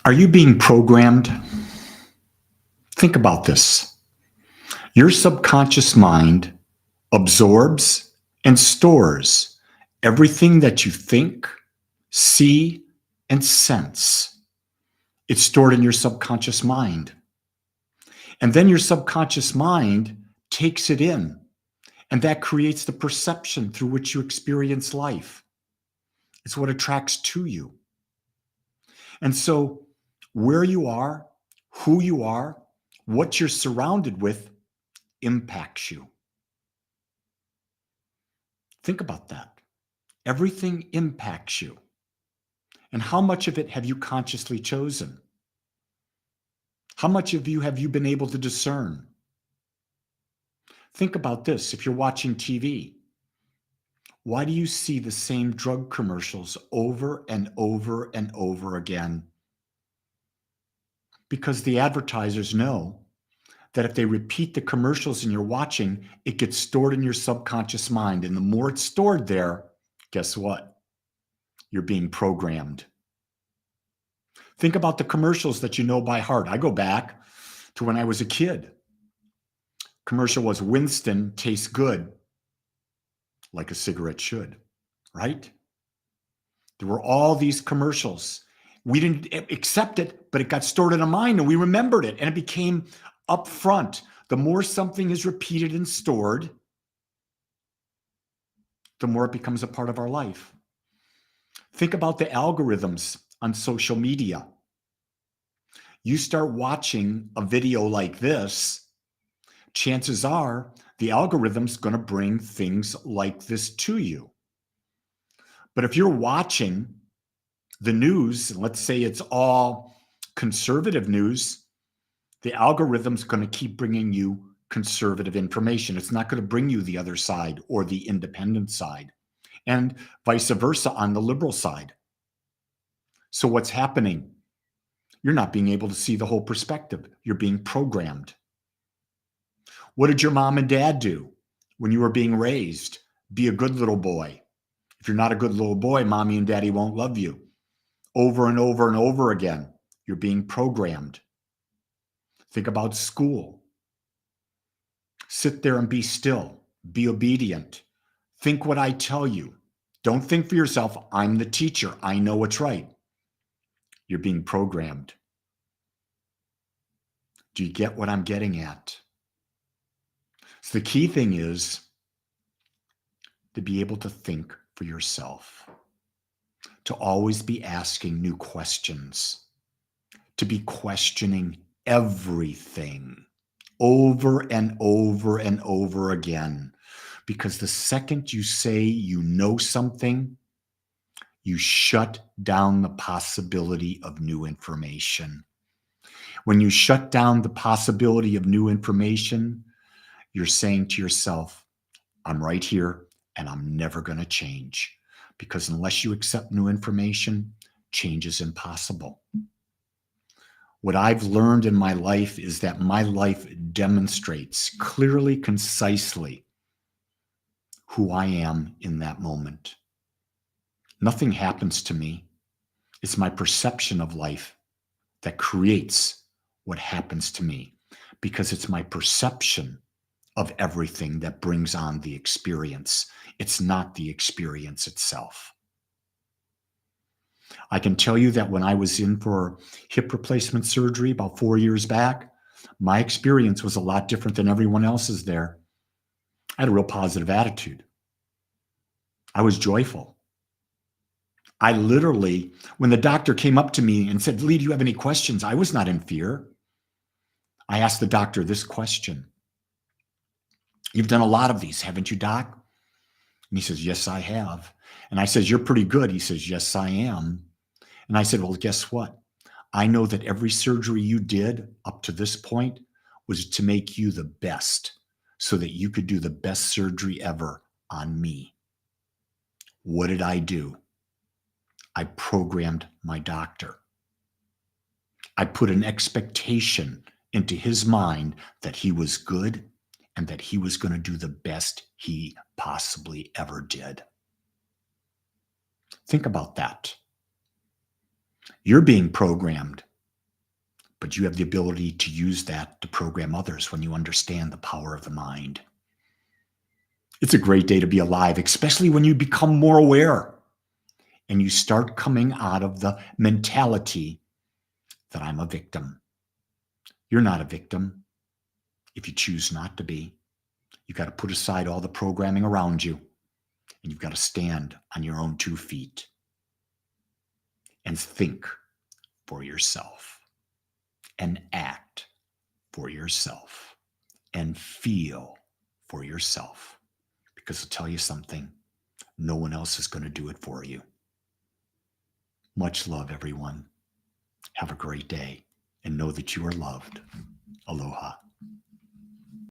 Are you being programmed? Think about this. Your subconscious mind absorbs and stores everything that you think, see, and sense. It's stored in your subconscious mind. And then your subconscious mind takes it in, and that creates the perception through which you experience life. It's what attracts to you. And so, where you are, who you are, what you're surrounded with impacts you. Think about that. Everything impacts you. And how much of it have you consciously chosen? How much of you have you been able to discern? Think about this. If you're watching TV, why do you see the same drug commercials over and over and over again? Because the advertisers know that if they repeat the commercials and you're watching, it gets stored in your subconscious mind. And the more it's stored there, guess what? You're being programmed. Think about the commercials that you know by heart. I go back to when I was a kid. Commercial was Winston tastes good like a cigarette should, right? There were all these commercials. We didn't accept it, but it got stored in our mind and we remembered it and it became upfront. The more something is repeated and stored, the more it becomes a part of our life. Think about the algorithms on social media. You start watching a video like this, chances are the algorithm's going to bring things like this to you. But if you're watching the news, let's say it's all conservative news, the algorithm's going to keep bringing you conservative information. It's not going to bring you the other side or the independent side, and vice versa on the liberal side. So what's happening? You're not being able to see the whole perspective. You're being programmed. What did your mom and dad do when you were being raised? Be a good little boy. If you're not a good little boy, mommy and daddy won't love you. Over and over and over again, you're being programmed. Think about school. Sit there and be still. Be obedient. Think what I tell you. Don't think for yourself, I'm the teacher. I know what's right. You're being programmed. Do you get what I'm getting at? So the key thing is to be able to think for yourself, to always be asking new questions, to be questioning everything over and over and over again. Because the second you say you know something, you shut down the possibility of new information. When you shut down the possibility of new information, you're saying to yourself, I'm right here and I'm never going to change. Because unless you accept new information, change is impossible. What I've learned in my life is that my life demonstrates clearly, concisely who I am in that moment. Nothing happens to me. It's my perception of life that creates what happens to me, because it's my perception of everything that brings on the experience. It's not the experience itself. I can tell you that when I was in for hip replacement surgery about 4 years back, my experience was a lot different than everyone else's there. I had a real positive attitude. I was joyful. I literally, when the doctor came up to me and said, Lee, do you have any questions? I was not in fear. I asked the doctor this question. You've done a lot of these, haven't you, doc? And he says, yes, I have. And I says, you're pretty good. He says, yes, I am. And I said, well, guess what? I know that every surgery you did up to this point was to make you the best so that you could do the best surgery ever on me. What did I do? I programmed my doctor. I put an expectation into his mind that he was good and that he was going to do the best he possibly ever did. Think about that. You're being programmed but you have the ability to use that to program others when you understand the power of the mind. It's a great day to be alive, especially when you become more aware and you start coming out of the mentality that I'm a victim. You're not a victim if you choose not to be. You've got to put aside all the programming around you, and you've got to stand on your own 2 feet and think for yourself and act for yourself and feel for yourself. Because I'll tell you something, no one else is going to do it for you. Much love, everyone. Have a great day and know that you are loved. Aloha.